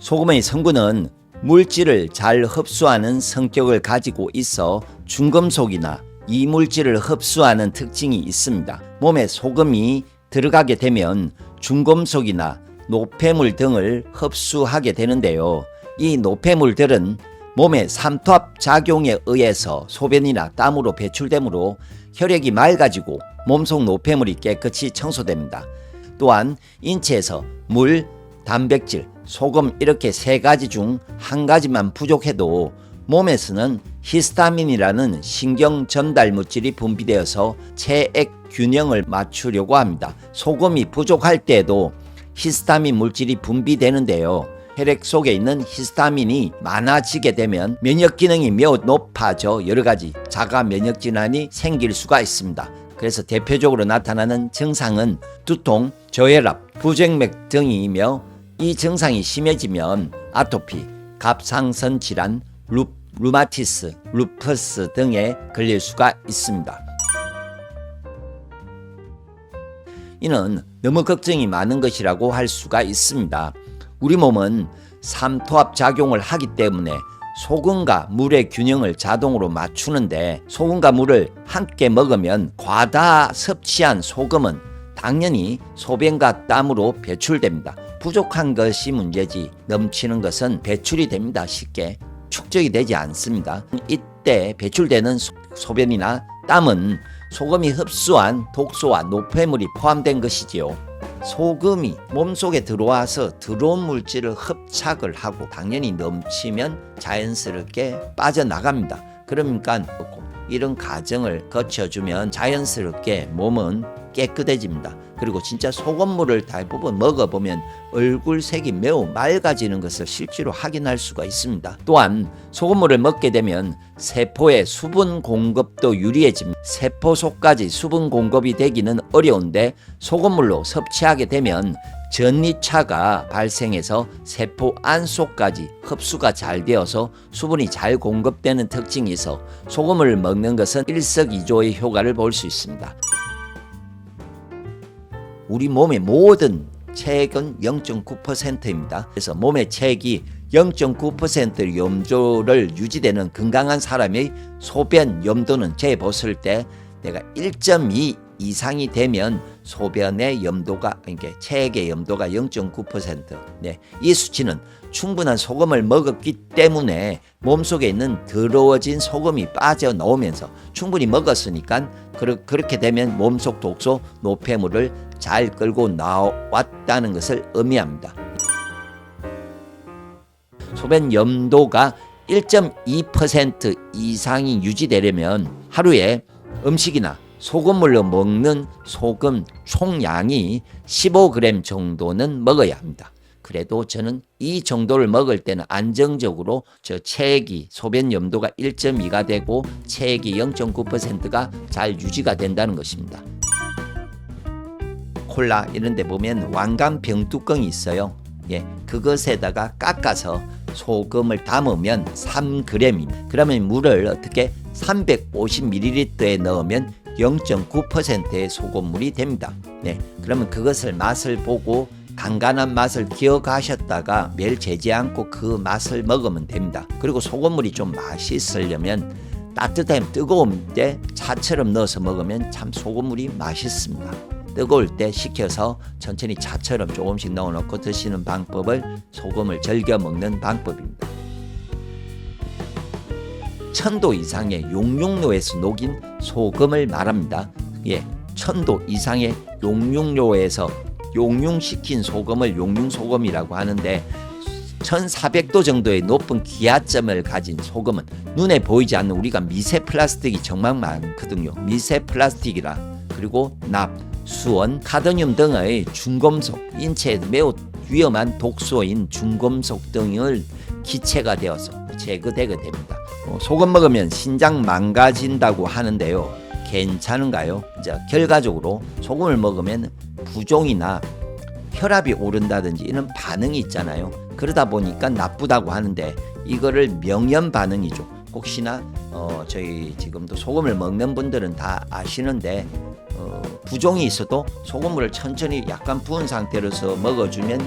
소금의 성분은 물질을 잘 흡수하는 성격을 가지고 있어 중금속이나 이물질을 흡수하는 특징이 있습니다. 몸에 소금이 들어가게 되면 중금속이나 노폐물 등을 흡수하게 되는데요. 이 노폐물들은 몸의 삼투압 작용에 의해서 소변이나 땀으로 배출되므로 혈액이 맑아지고 몸속 노폐물이 깨끗이 청소됩니다. 또한 인체에서 물, 단백질, 소금 이렇게 세 가지 중 한 가지만 부족해도 몸에서는 히스타민이라는 신경 전달 물질이 분비되어서 체액 균형을 맞추려고 합니다. 소금이 부족할 때에도 히스타민 물질이 분비되는데요. 혈액 속에 있는 히스타민이 많아지게 되면 면역 기능이 매우 높아져 여러 가지 자가 면역 질환이 생길 수가 있습니다. 그래서 대표적으로 나타나는 증상은 두통, 저혈압, 부정맥 등이며 이 증상이 심해지면 아토피, 갑상선 질환, 루마티스, 루퍼스 등에 걸릴 수가 있습니다. 이는 너무 걱정이 많은 것이라고 할 수가 있습니다. 우리 몸은 삼투압 작용을 하기 때문에 소금과 물의 균형을 자동으로 맞추는데 소금과 물을 함께 먹으면 과다 섭취한 소금은 당연히 소변과 땀으로 배출됩니다. 부족한 것이 문제지 넘치는 것은 배출이 됩니다. 쉽게 축적이 되지 않습니다. 이때 배출되는 소변이나 땀은 소금이 흡수한 독소와 노폐물이 포함된 것이지요. 소금이 몸속에 들어와서 들어온 물질을 흡착을 하고 당연히 넘치면 자연스럽게 빠져나갑니다. 그러니까 이런 과정을 거쳐주면 자연스럽게 몸은 깨끗해집니다. 그리고 진짜 소금물을 대부분 먹어보면 얼굴색이 매우 맑아지는 것을 실제로 확인할 수가 있습니다. 또한 소금물을 먹게 되면 세포의 수분 공급도 유리해집니다. 세포 속까지 수분 공급이 되기는 어려운데 소금물로 섭취하게 되면 전이차가 발생해서 세포 안속까지 흡수가 잘 되어서 수분이 잘 공급되는 특징이 있어 소금을 먹는 것은 일석이조의 효과를 볼 수 있습니다. 우리 몸의 모든 체액은 0.9%입니다. 그래서 몸의 체액이 0.9% 염도를 유지되는 건강한 사람의 소변 염도는 재봤을 때 내가 1.2 이상이 되면 소변의 염도가 그러니까 체액의 염도가 0.9%. 네, 이 수치는 충분한 소금을 먹었기 때문에 몸속에 있는 더러워진 소금이 빠져나오면서 충분히 먹었으니까 그렇게 되면 몸속 독소, 노폐물을 잘 끌고 나왔다는 것을 의미합니다. 소변 염도가 1.2% 이상이 유지되려면 하루에 음식이나 소금물로 먹는 소금 총량이 15g 정도는 먹어야 합니다. 그래도 저는 이 정도를 먹을 때는 안정적으로 체액이 소변 염도가 1.2가 되고 체액이 0.9%가 잘 유지가 된다는 것입니다. 콜라 이런 데 보면 왕관 병뚜껑이 있어요. 예, 그것에다가 깎아서 소금을 담으면 3g입니다. 그러면 물을 어떻게 350ml에 넣으면 0.9%의 소금물이 됩니다. 네, 그러면 그것을 맛을 보고 간간한 맛을 기억하셨다가 매일 재지 않고 그 맛을 먹으면 됩니다. 그리고 소금물이 좀 맛있으려면 따뜻하면 뜨거울 때 차처럼 넣어서 먹으면 참 소금물이 맛있습니다. 뜨거울 때 식혀서 천천히 차처럼 조금씩 넣어놓고 드시는 방법을 소금을 즐겨 먹는 방법입니다. 1000도 이상의 용융로에서 녹인 소금을 말합니다. 예, 1000도 이상의 용융로에서 용융시킨 소금을 용융소금이라고 하는데 1400도 정도의 높은 기하점을 가진 소금은 눈에 보이지 않는 우리가 미세 플라스틱이 정말 많거든요. 미세 플라스틱이라 그리고 납, 수원, 카드뮴 등의 중금속, 인체에 매우 위험한 독소인 중금속 등을 기체가 되어서 제거되게 됩니다. 소금 먹으면 신장 망가진다고 하는데요. 괜찮은가요? 이제 결과적으로 소금을 먹으면 부종이나 혈압이 오른다든지 이런 반응이 있잖아요. 그러다 보니까 나쁘다고 하는데 이거를 명현 반응이죠. 혹시나 저희 지금도 소금을 먹는 분들은 다 아시는데 부종이 있어도 소금물을 천천히 약간 부은 상태로서 먹어주면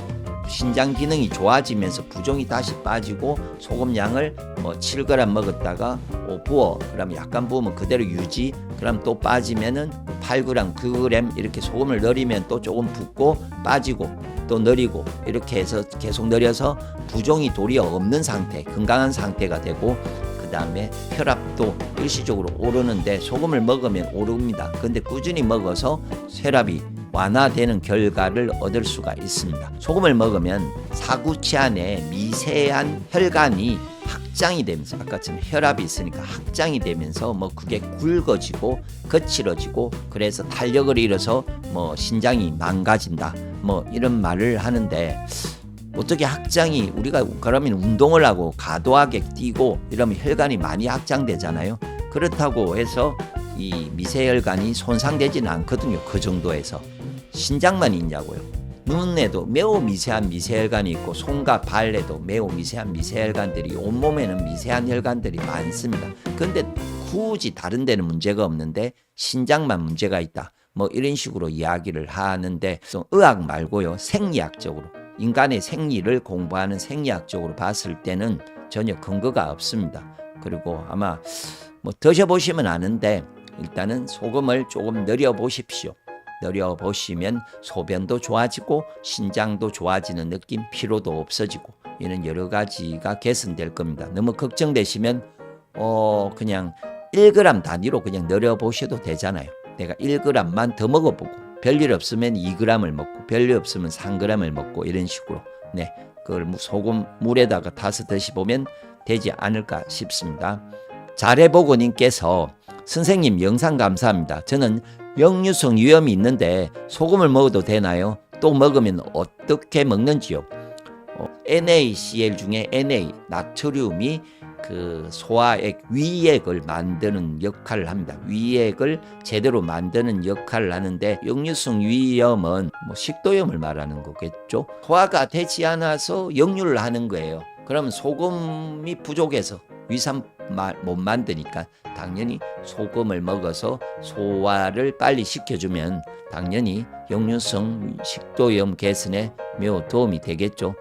신장 기능이 좋아지면서 부종이 다시 빠지고 소금 양을 뭐 7g 먹었다가 부어 그럼 약간 부으면 그대로 유지 그럼 또 빠지면은 8g 9g 이렇게 소금을 늘리면 또 조금 붓고 빠지고 또 늘리고 이렇게 해서 계속 늘려서 부종이 도리어 없는 상태 건강한 상태가 되고 그 다음에 혈압도 일시적으로 오르는데 소금을 먹으면 오릅니다. 근데 꾸준히 먹어서 혈압이 완화되는 결과를 얻을 수가 있습니다. 소금을 먹으면 사구치 안에 미세한 혈관이 확장이 되면서 아까처럼 혈압이 있으니까 확장이 되면서 뭐 그게 굵어지고 거칠어지고 그래서 탄력을 잃어서 뭐 신장이 망가진다 뭐 이런 말을 하는데 어떻게 확장이 우리가 그러면 운동을 하고 과도하게 뛰고 이러면 혈관이 많이 확장되잖아요. 그렇다고 해서 이 미세혈관이 손상되지는 않거든요. 그 정도에서 신장만 있냐고요. 눈에도 매우 미세한 미세혈관이 있고 손과 발에도 매우 미세한 미세혈관들이 온몸에는 미세한 혈관들이 많습니다. 근데 굳이 다른 데는 문제가 없는데 신장만 문제가 있다. 뭐 이런 식으로 이야기를 하는데 의학 말고요. 생리학적으로 인간의 생리를 공부하는 생리학적으로 봤을 때는 전혀 근거가 없습니다. 그리고 아마 뭐 드셔보시면 아는데 일단은 소금을 조금 늘여 보십시오. 늘여 보시면 소변도 좋아지고 신장도 좋아지는 느낌, 피로도 없어지고 이런 여러 가지가 개선될 겁니다. 너무 걱정되시면 그냥 1g 단위로 그냥 늘여 보셔도 되잖아요. 내가 1g만 더 먹어보고 별일 없으면 2g을 먹고 별일 없으면 3g을 먹고 이런 식으로 그걸 소금 물에다가 타서 드셔보면 되지 않을까 싶습니다. 잘해보고님께서 선생님 영상 감사합니다. 저는 역류성 위염이 있는데 소금을 먹어도 되나요? 또 먹으면 어떻게 먹는지요? NaCl 중에 Na, 나트륨이 그 소화액 위액을 만드는 역할을 합니다. 위액을 제대로 만드는 역할을 하는데 역류성 위염은 뭐 식도염을 말하는 거겠죠. 소화가 되지 않아서 역류를 하는 거예요. 그럼 소금이 부족해서 위산 못 만드니까 당연히 소금을 먹어서 소화를 빨리 시켜주면 당연히 역류성 식도염 개선에 매우 도움이 되겠죠.